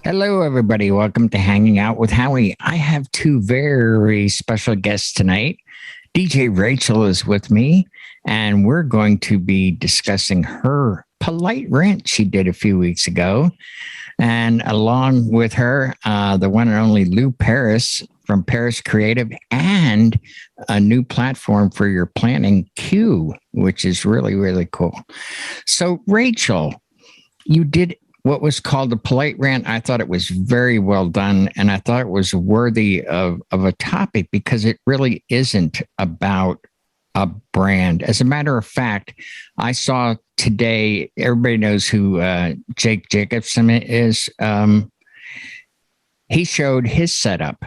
Hello, everybody. Welcome to Hanging Out with Howie. I have two very special guests tonight. DJ Rachel is with me, and we're going to be discussing her polite rant she did a few weeks ago. And along with her, the one and only Lou Paris from Paris Creative, and a new platform for your planning, Q, which is really, really cool. So, Rachel, you did what was called a polite rant. I thought it was very well done, and I thought it was worthy of a topic because it really isn't about a brand. As a matter of fact, I saw today, everybody knows who Jake Jacobson is. He showed his setup,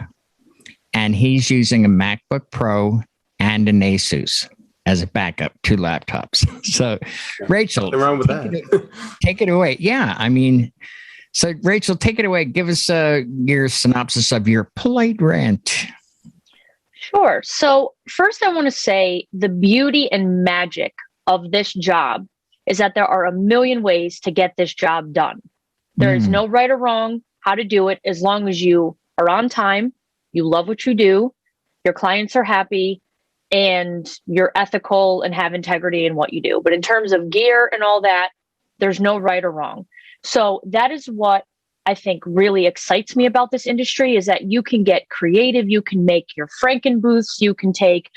and he's using a MacBook Pro and an Asus as a backup, two laptops. So, Rachel, nothing wrong with that. Take it away. Yeah, I mean, so Rachel, take it away. Give us your synopsis of your polite rant. Sure. So first, I want to say the beauty and magic of this job is that there are a million ways to get this job done. There is no right or wrong how to do it, as long as you are on time, you love what you do, your clients are happy, and you're ethical and have integrity in what you do. But in terms of gear and all that, there's no right or wrong. So that is what I think really excites me about this industry, is that you can get creative, you can make your Frankenbooths, you can take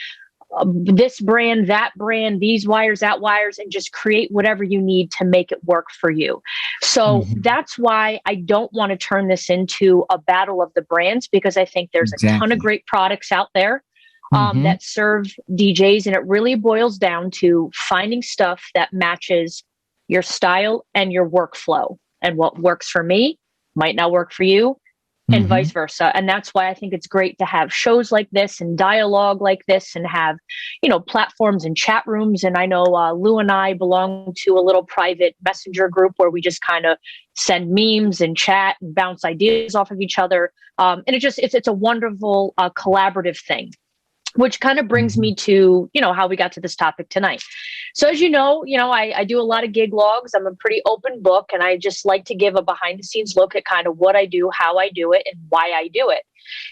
this brand, that brand, these wires, that wires, and just create whatever you need to make it work for you. So that's why I don't want to turn this into a battle of the brands, because I think there's a ton of great products out there that serve DJs. And it really boils down to finding stuff that matches your style and your workflow. And what works for me might not work for you, and vice versa. And that's why I think it's great to have shows like this and dialogue like this, and have, platforms and chat rooms. And I know Lou and I belong to a little private messenger group where we just kind of send memes and chat and bounce ideas off of each other. And it's a wonderful collaborative thing, which kind of brings me to, how we got to this topic tonight. So as you know, I do a lot of gig logs. I'm a pretty open book, and I just like to give a behind the scenes look at kind of what I do, how I do it, and why I do it.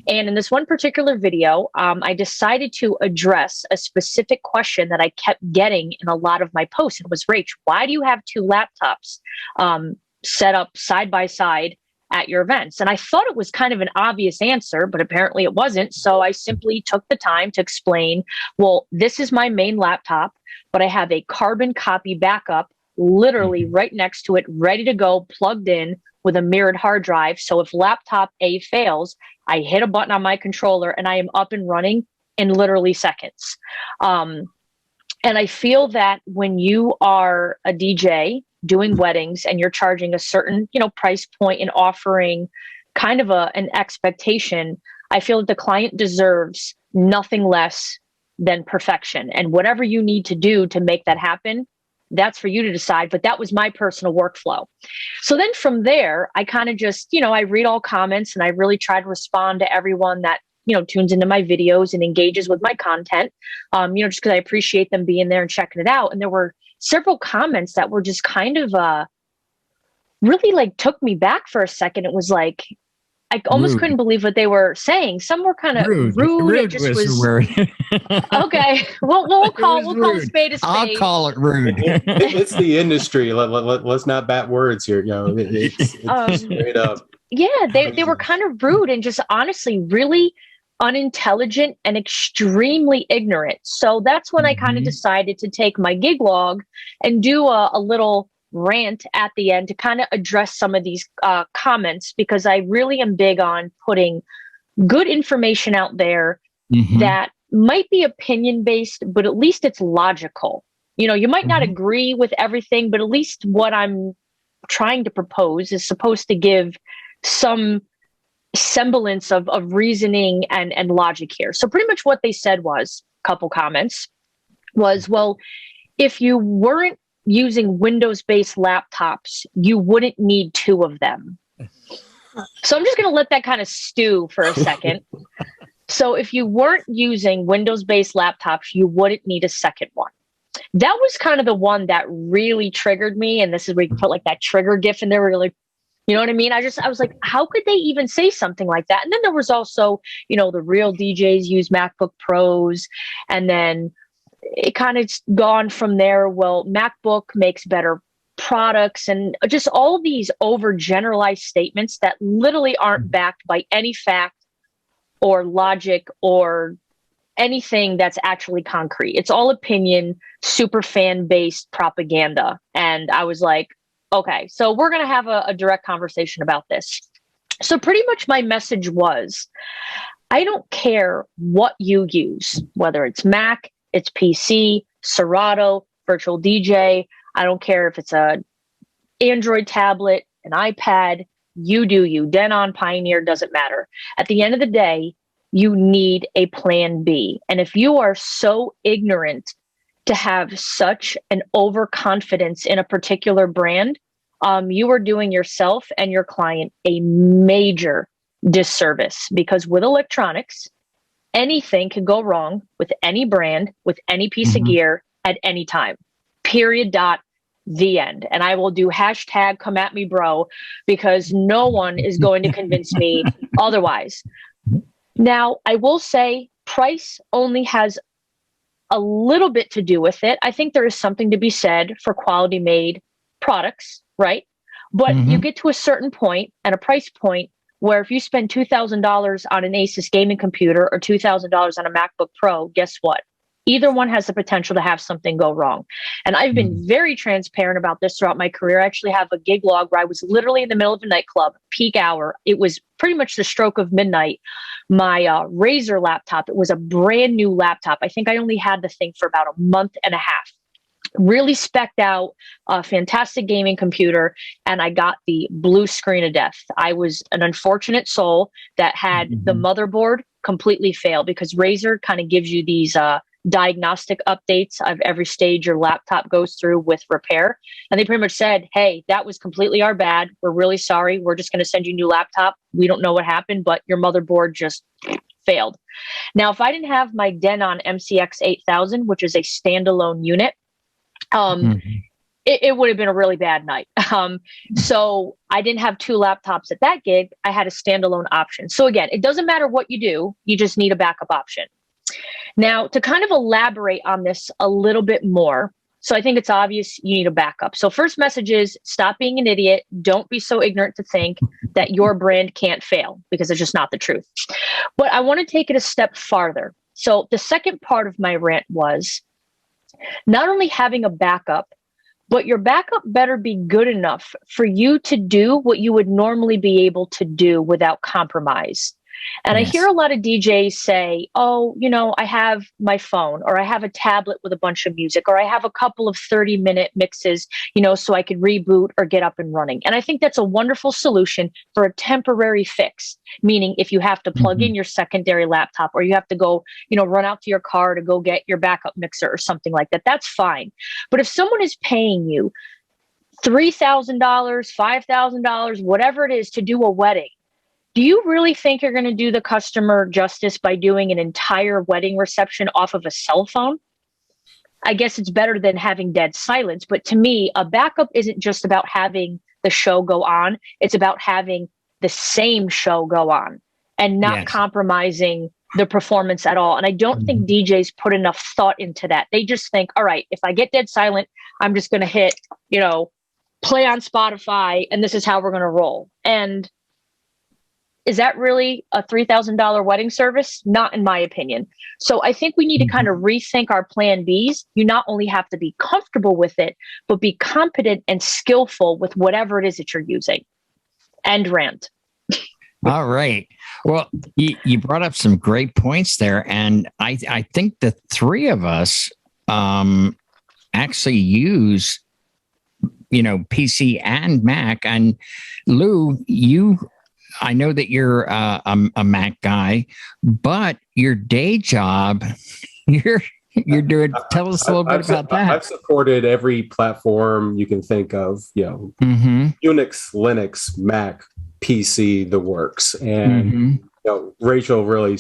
And in this one particular video, I decided to address a specific question that I kept getting in a lot of my posts. It was, Rach, why do you have two laptops set up side by side at your events? And I thought it was kind of an obvious answer, but apparently it wasn't. So I simply took the time to explain, well, this is my main laptop, but I have a carbon copy backup literally right next to it, ready to go, plugged in with a mirrored hard drive. So if laptop A fails, I hit a button on my controller and I am up and running in literally seconds. And I feel that when you are a DJ doing weddings and you're charging a certain, price point and offering kind of an expectation, I feel that the client deserves nothing less than perfection. And whatever you need to do to make that happen, that's for you to decide. But that was my personal workflow. So then from there, I kind of just, I read all comments, and I really try to respond to everyone that tunes into my videos and engages with my content, just because I appreciate them being there and checking it out. And there were several comments that were just kind of really took me back for a second. It was like, I almost couldn't believe what they were saying. Some were kind of rude. Rude it just was the word. Okay. We'll call a spade a spade. I'll call it rude. It's the industry. Let's not bat words here. It's straight up. Yeah, they were kind of rude and just honestly really unintelligent and extremely ignorant. So that's when I kind of decided to take my gig log and do a little rant at the end to kind of address some of these comments, because I really am big on putting good information out there that might be opinion based, but at least it's logical. You might not agree with everything, but at least what I'm trying to propose is supposed to give some semblance of reasoning and logic here. So pretty much what they said was, a couple comments, was, well, if you weren't using Windows-based laptops, you wouldn't need two of them. So I'm just going to let that kind of stew for a second. So if you weren't using Windows-based laptops, you wouldn't need a second one. That was kind of the one that really triggered me. And this is where you can put like that trigger GIF in there where you're like, You know what I mean? I was like, how could they even say something like that? And then there was also, the real DJs use MacBook Pros. And then it kind of gone from there. Well, MacBook makes better products, and just all these overgeneralized statements that literally aren't backed by any fact or logic or anything that's actually concrete. It's all opinion, super fan based propaganda. And I was like, okay, so we're going to have a direct conversation about this. So pretty much my message was, I don't care what you use, whether it's Mac, it's PC, Serato, virtual DJ. I don't care if it's a Android tablet, an iPad, you do you. Denon, Pioneer, doesn't matter. At the end of the day, you need a plan B. And if you are so ignorant to have such an overconfidence in a particular brand, you are doing yourself and your client a major disservice, because with electronics, anything can go wrong with any brand, with any piece of gear at any time. Period. Dot. The end. And I will do hashtag come at me, bro, because no one is going to convince me otherwise. Now, I will say price only has a little bit to do with it. I think there is something to be said for quality made products, right? But you get to a certain point and a price point where if you spend $2,000 on an Asus gaming computer or $2,000 on a MacBook Pro, guess what? Either one has the potential to have something go wrong. And I've been very transparent about this throughout my career. I actually have a gig log where I was literally in the middle of a nightclub, peak hour. It was pretty much the stroke of midnight. My Razer laptop, it was a brand new laptop. I think I only had the thing for about a month and a half. Really specced out, a fantastic gaming computer, and I got the blue screen of death. I was an unfortunate soul that had the motherboard completely fail, because Razer kind of gives you these diagnostic updates of every stage your laptop goes through with repair. And they pretty much said, hey, that was completely our bad. We're really sorry. We're just going to send you a new laptop. We don't know what happened, but your motherboard just failed. Now, if I didn't have my Denon MCX 8000, which is a standalone unit, it would have been a really bad night. So I didn't have two laptops at that gig. I had a standalone option. So again, it doesn't matter what you do. You just need a backup option. Now, to kind of elaborate on this a little bit more, so I think it's obvious you need a backup. So first message is, stop being an idiot. Don't be so ignorant to think that your brand can't fail, because it's just not the truth. But I want to take it a step farther. So the second part of my rant was not only having a backup, but your backup better be good enough for you to do what you would normally be able to do without compromise. And I hear a lot of DJs say, oh, I have my phone, or I have a tablet with a bunch of music, or I have a couple of 30-minute mixes, so I could reboot or get up and running. And I think that's a wonderful solution for a temporary fix, meaning if you have to plug in your secondary laptop, or you have to go, run out to your car to go get your backup mixer or something like that, that's fine. But if someone is paying you $3,000, $5,000, whatever it is to do a wedding, do you really think you're going to do the customer justice by doing an entire wedding reception off of a cell phone? I guess it's better than having dead silence. But to me, a backup isn't just about having the show go on. It's about having the same show go on and not compromising the performance at all. And I don't think DJs put enough thought into that. They just think, all right, if I get dead silent, I'm just going to hit, play on Spotify, and this is how we're going to roll. And is that really a $3,000 wedding service? Not in my opinion. So I think we need to kind of rethink our plan Bs. You not only have to be comfortable with it, but be competent and skillful with whatever it is that you're using. End rant. All right. Well, you brought up some great points there. And I think the three of us actually use, PC and Mac. And Lou, I know that you're a Mac guy, but your day job, you're doing. Tell us a little bit about that. I've supported every platform you can think of, Unix, Linux, Mac, PC, the works. And Rachel really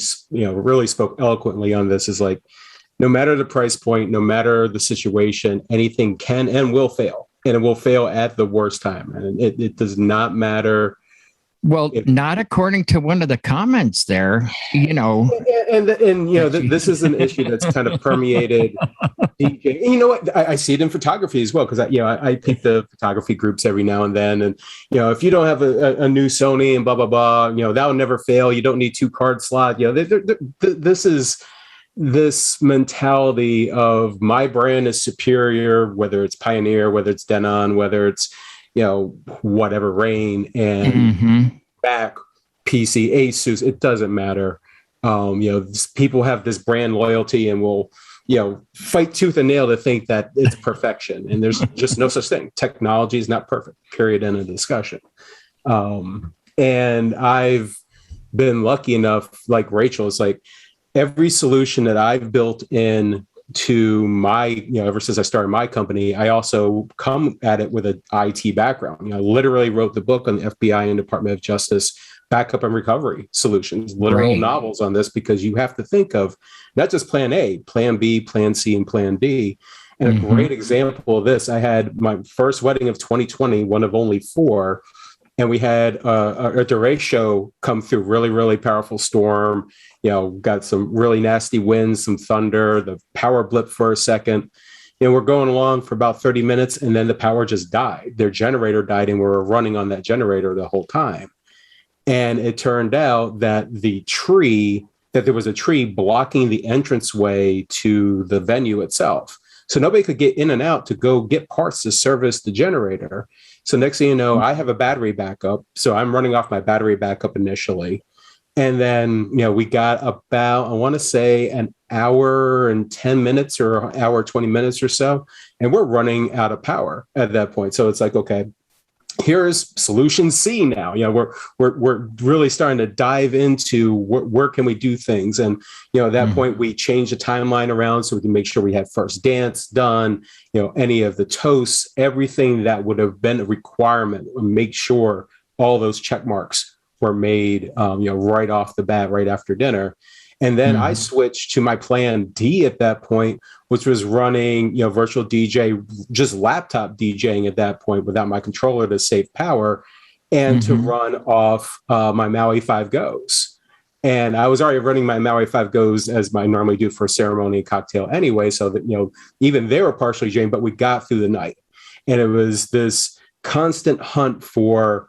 spoke eloquently on this. Is like, no matter the price point, no matter the situation, anything can and will fail. and it will fail at the worst time. And it does not matter. Well, not according to one of the comments there, you know. And this is an issue that's kind of permeated DJ. And you know what? I see it in photography as well, because I pick the photography groups every now and then. And, if you don't have a new Sony and blah, blah, blah, that'll never fail. You don't need 2 card slot. This is this mentality of my brand is superior, whether it's Pioneer, whether it's Denon, whether it's whatever, Rain and Mac, PC, Asus, it doesn't matter. People have this brand loyalty and will, fight tooth and nail to think that it's perfection. And there's just no such thing. Technology is not perfect, period, end of discussion. And I've been lucky enough, like Rachel, it's like every solution that I've built in to my, ever since I started my company, I also come at it with an IT background. I literally wrote the book on the FBI and Department of Justice backup and recovery solutions, literal novels on this, because you have to think of not just plan A, plan B, plan C, and plan D. And a great example of this, I had my first wedding of 2020, one of only 4. And we had a derecho come through, really, really powerful storm, got some really nasty winds, some thunder, the power blipped for a second. And we're going along for about 30 minutes, and then the power just died. Their generator died, and we were running on that generator the whole time. And it turned out that there was a tree blocking the entranceway to the venue itself. So nobody could get in and out to go get parts to service the generator. So next thing you know, I have a battery backup. So I'm running off my battery backup initially. And then, we got about, I want to say, an hour and 10 minutes or an hour, 20 minutes or so. And we're running out of power at that point. So it's like, okay, here's solution C now. We're really starting to dive into where can we do things. And, at that point, we changed the timeline around so we can make sure we had first dance done, any of the toasts, everything that would have been a requirement, make sure all those check marks were made, right off the bat, right after dinner. And then I switched to my plan D at that point, which was running, virtual DJ, just laptop DJing at that point without my controller to save power, and to run off my Maui 5 Goes. And I was already running my Maui 5 Goes as I normally do for a ceremony and cocktail anyway, so that, even they were partially drained, but we got through the night. And it was this constant hunt for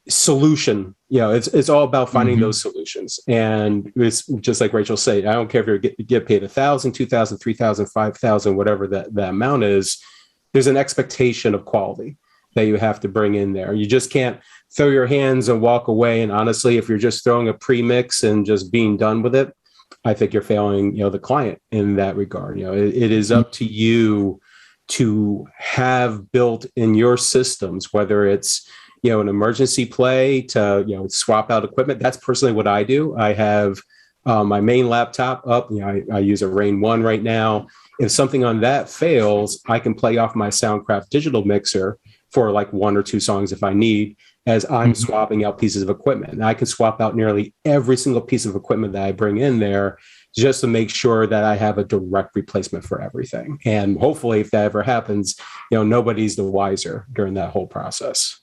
solution. It's all about finding those solutions. And it's just like Rachel said, I don't care if you get paid $1,000, $2,000, $3,000, $5,000, whatever that amount is. There's an expectation of quality that you have to bring in there. You just can't throw your hands and walk away. And honestly, if you're just throwing a pre-mix and just being done with it, I think you're failing, the client in that regard. It is up to you to have built in your systems, whether it's an emergency play to, swap out equipment. That's personally what I do. I have my main laptop up. I use a Rain 1 right now. If something on that fails, I can play off my Soundcraft digital mixer for like 1 or 2 songs if I need, as I'm swapping out pieces of equipment. And I can swap out nearly every single piece of equipment that I bring in there just to make sure that I have a direct replacement for everything. And hopefully, if that ever happens, nobody's the wiser during that whole process.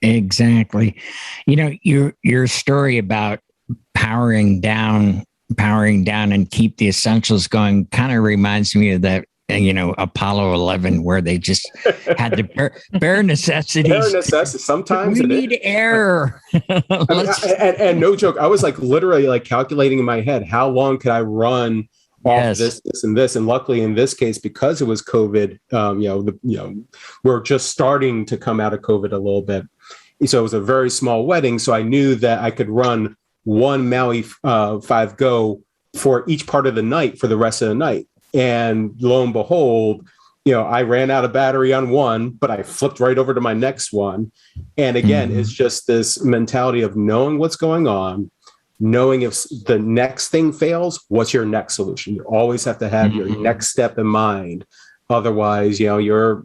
Exactly. Your story about powering down and keep the essentials going kind of reminds me of that, Apollo 11, where they just had the bare necessities. Bare necessities. Sometimes we need air. And no joke, I was like literally like calculating in my head, how long could I run off this, and this. And luckily in this case, because it was COVID, we're just starting to come out of COVID a little bit. So it was a very small wedding. So I knew that I could run one Maui 5 Go for each part of the night for the rest of the night. And lo and behold, I ran out of battery on one, but I flipped right over to my next one. And again, it's just this mentality of knowing what's going on, knowing if the next thing fails, what's your next solution? You always have to have your next step in mind. Otherwise, you're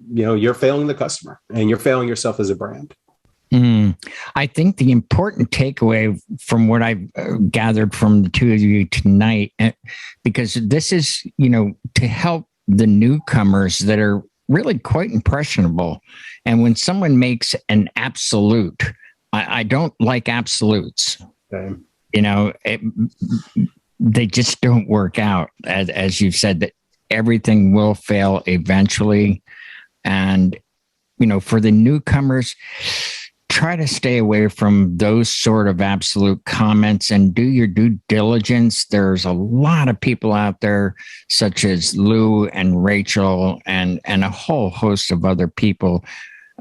failing the customer and you're failing yourself as a brand. I think the important takeaway from what I've gathered from the two of you tonight, because this is, to help the newcomers that are really quite impressionable. And when someone makes an absolute, I don't like absolutes. Okay. You know, they just don't work out. As you've said, that everything will fail eventually. And, you know, for the newcomers, try to stay away from those sort of absolute comments and do your due diligence. There's a lot of people out there, such as Lou and Rachel and a whole host of other people.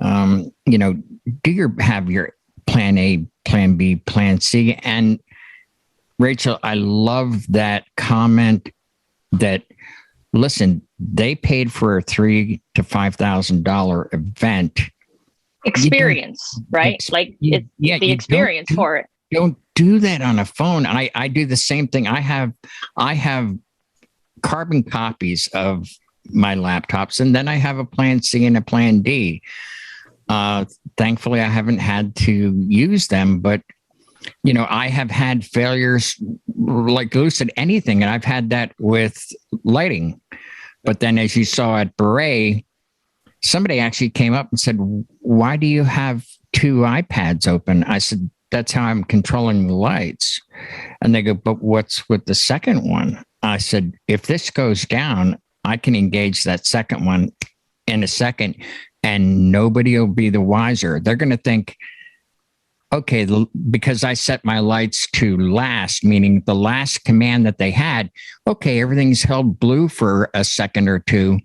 You know, have your plan A, plan B, plan C. And Rachel, I love that comment that, listen, they paid for a $3,000 to $5,000 event. Experience, right? The experience for it. Don't do that on a phone. I do the same thing. I have carbon copies of my laptops, and then I have a plan C and a plan D. Thankfully, I haven't had to use them, but you know, I have had failures like Lou said, anything, and I've had that with lighting. But then, as you saw at Beret, somebody actually came up and said, "Why do you have two iPads open?" I said, "That's how I'm controlling the lights." And they go, "But what's with the second one?" I said, "If this goes down, I can engage that second one in a second, and nobody will be the wiser. They're going to think, okay, because I set my lights to last, meaning the last command that they had, okay, everything's held blue for a second or two.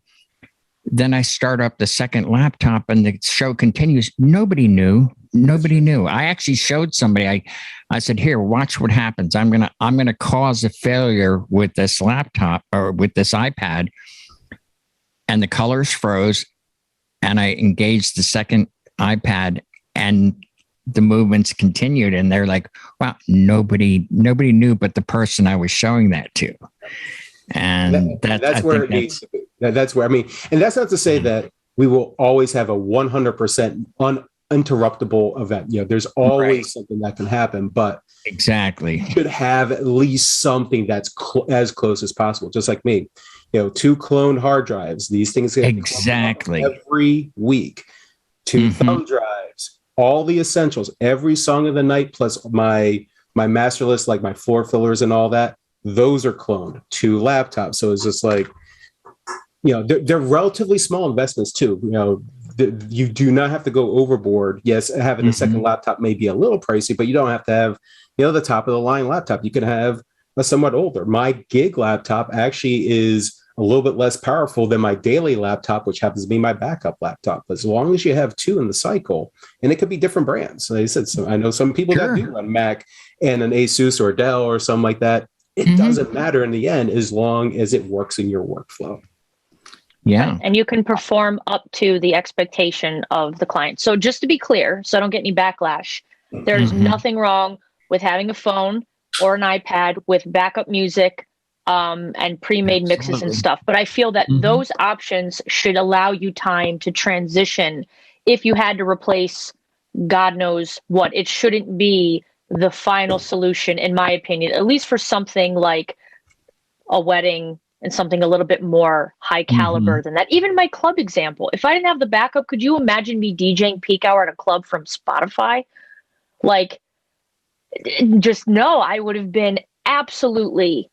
Then I start up the second laptop and the show continues. Nobody knew. I actually showed somebody. I said, "Here, watch what happens. I'm gonna cause a failure with this laptop or with this iPad." And the colors froze, and I engaged the second iPad, and the movements continued. And they're like, "Wow, nobody knew but the person I was showing that to." And that's where it needs to be. That's where, I mean, and that's not to say that we will always have a 100% uninterruptible event. You know, there's always something that can happen, but exactly, you should have at least something that's as close as possible. Just like me, you know, 2 cloned hard drives. These things get exactly every week. 2 thumb drives, all the essentials, every song of the night, plus my master list, like my floor fillers and all that. Those are cloned. 2 laptops. So it's just like, you know, they're relatively small investments too. You know, you do not have to go overboard. Yes, having a second laptop may be a little pricey, but you don't have to have, you know, the top of the line laptop. You can have a somewhat older. My gig laptop actually is a little bit less powerful than my daily laptop, which happens to be my backup laptop. As long as you have 2 in the cycle, and it could be different brands. Like I said, so I know some people that do run Mac and an Asus or Dell or something like that. It doesn't matter in the end as long as it works in your workflow. Yeah. And you can perform up to the expectation of the client. So just to be clear, so I don't get any backlash, there's nothing wrong with having a phone or an iPad with backup music and pre-made mixes and stuff. But I feel that those options should allow you time to transition. If you had to replace God knows what, it shouldn't be the final solution, in my opinion, at least for something like a wedding and something a little bit more high caliber than that. Even my club example, if I didn't have the backup, could you imagine me DJing peak hour at a club from Spotify? Like, just no, I would have been absolutely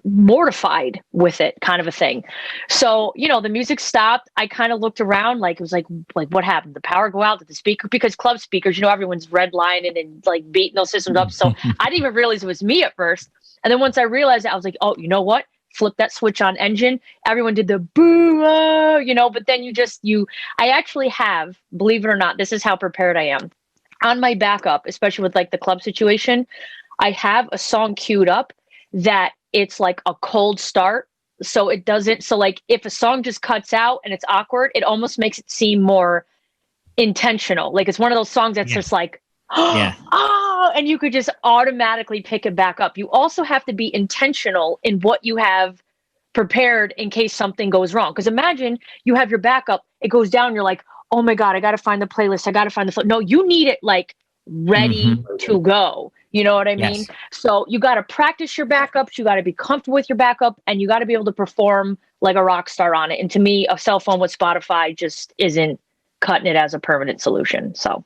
mortified with it, kind of a thing. So, you know, the music stopped. I kind of looked around, like it was like what happened? The power go out? Did the speaker? Because club speakers, you know, everyone's redlining and like beating those systems up. So I didn't even realize it was me at first. And then once I realized it, I was like, oh, you know what? Flip that switch on engine. Everyone did the boo, you know, but then I actually have, believe it or not, this is how prepared I am. On my backup, especially with like the club situation, I have a song queued up that it's like a cold start. So it doesn't, so like if a song just cuts out and it's awkward, it almost makes it seem more intentional. Like it's one of those songs that's just like, oh, and you could just automatically pick it back up. You also have to be intentional in what you have prepared in case something goes wrong. Because imagine you have your backup, it goes down, you're like, oh my God, I got to find the playlist. I got to find the No, you need it like ready to go. You know what I mean? So you got to practice your backups. You got to be comfortable with your backup, and you got to be able to perform like a rock star on it. And to me, a cell phone with Spotify just isn't cutting it as a permanent solution. So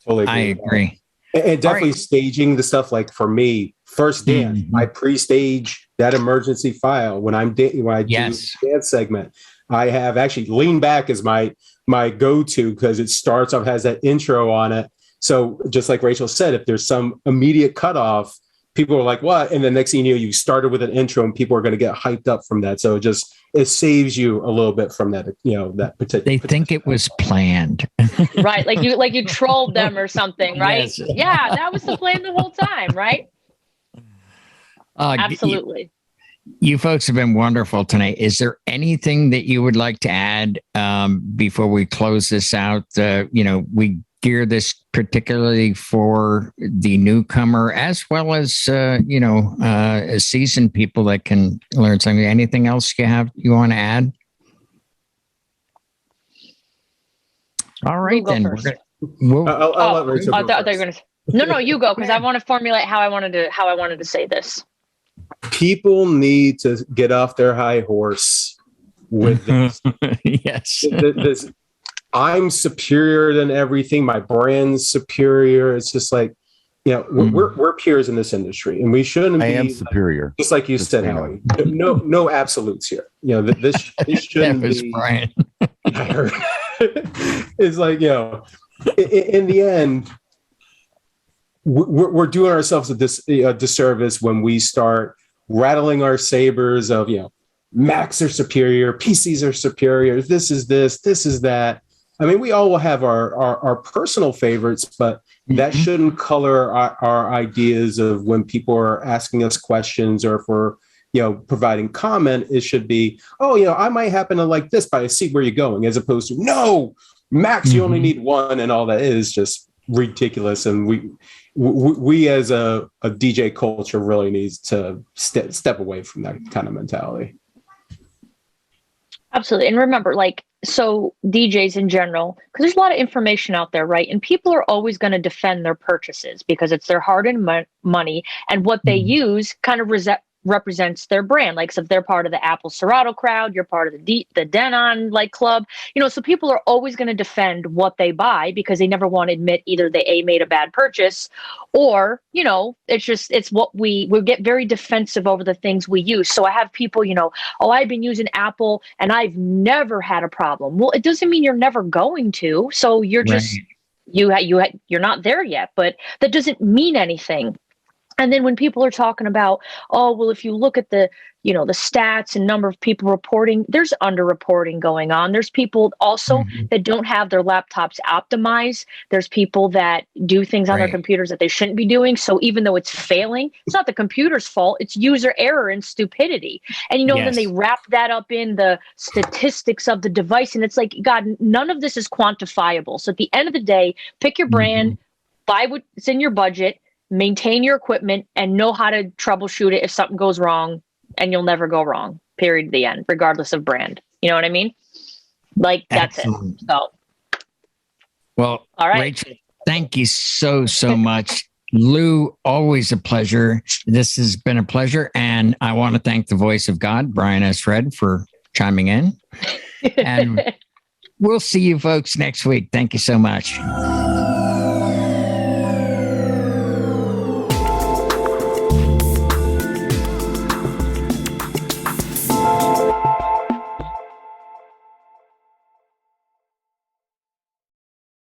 totally I agree. And definitely staging the stuff, like for me, first dance, I pre-stage that emergency file when I do dance segment. I have actually Lean Back as my go-to because it starts off, has that intro on it. So just like Rachel said, if there's some immediate cutoff, people are like, what? And the next thing you know, you started with an intro and people are going to get hyped up from that. So it saves you a little bit from that, that particular. They think it was planned. Right. Like you trolled them or something, right? Yes. Yeah, that was the plan the whole time, right? Absolutely. You folks have been wonderful tonight. Is there anything that you would like to add before we close this out? We gear this particularly for the newcomer as well as, seasoned people that can learn something. Anything else you want to add? All right, then. I'll let Rachel go first. No, you go, because I want to formulate how I wanted to say this. People need to get off their high horse with this. Yes. This, I'm superior than everything. My brand's superior. It's just like, we're peers in this industry, and we shouldn't be. I am superior. Just like you said, Howie. No absolutes here. This shouldn't be. Brian. It's like, in the end, we're doing ourselves a disservice when we start rattling our sabers of, Macs are superior, PCs are superior, this is that. I mean, we all will have our personal favorites, but that shouldn't color our ideas of when people are asking us questions, or if we're, providing comment. It should be, I might happen to like this, but I see where you're going, as opposed to, no, Max, you only need one, and all that is just ridiculous. And we as a DJ culture really needs to step away from that kind of mentality. Absolutely. And remember, so DJs in general, because there's a lot of information out there, right? And people are always going to defend their purchases because it's their hard-earned money, and what they use kind of represents their brand. Like, so if they're part of the Apple Serato crowd, you're part of the Denon club, so people are always going to defend what they buy because they never want to admit either they made a bad purchase, or, it's what we get very defensive over the things we use. So I have people, I've been using Apple and I've never had a problem. Well, it doesn't mean you're never going to. So you're just, you're not there yet, but that doesn't mean anything. And then when people are talking about, if you look at the stats and number of people reporting, there's underreporting going on. There's people also that don't have their laptops optimized. There's people that do things on their computers that they shouldn't be doing. So even though it's failing, it's not the computer's fault. It's user error and stupidity. And, then they wrap that up in the statistics of the device. And it's like, God, none of this is quantifiable. So at the end of the day, pick your brand, buy what's in your budget, maintain your equipment, and know how to troubleshoot it if something goes wrong, and you'll never go wrong, period, the end, regardless of brand. You know what I mean? That's Excellent. It. So. Well, all right. Rachel, thank you so much. Lou, always a pleasure. This has been a pleasure. And I want to thank the voice of God, Brian S. Fred, for chiming in. And we'll see you folks next week. Thank you so much.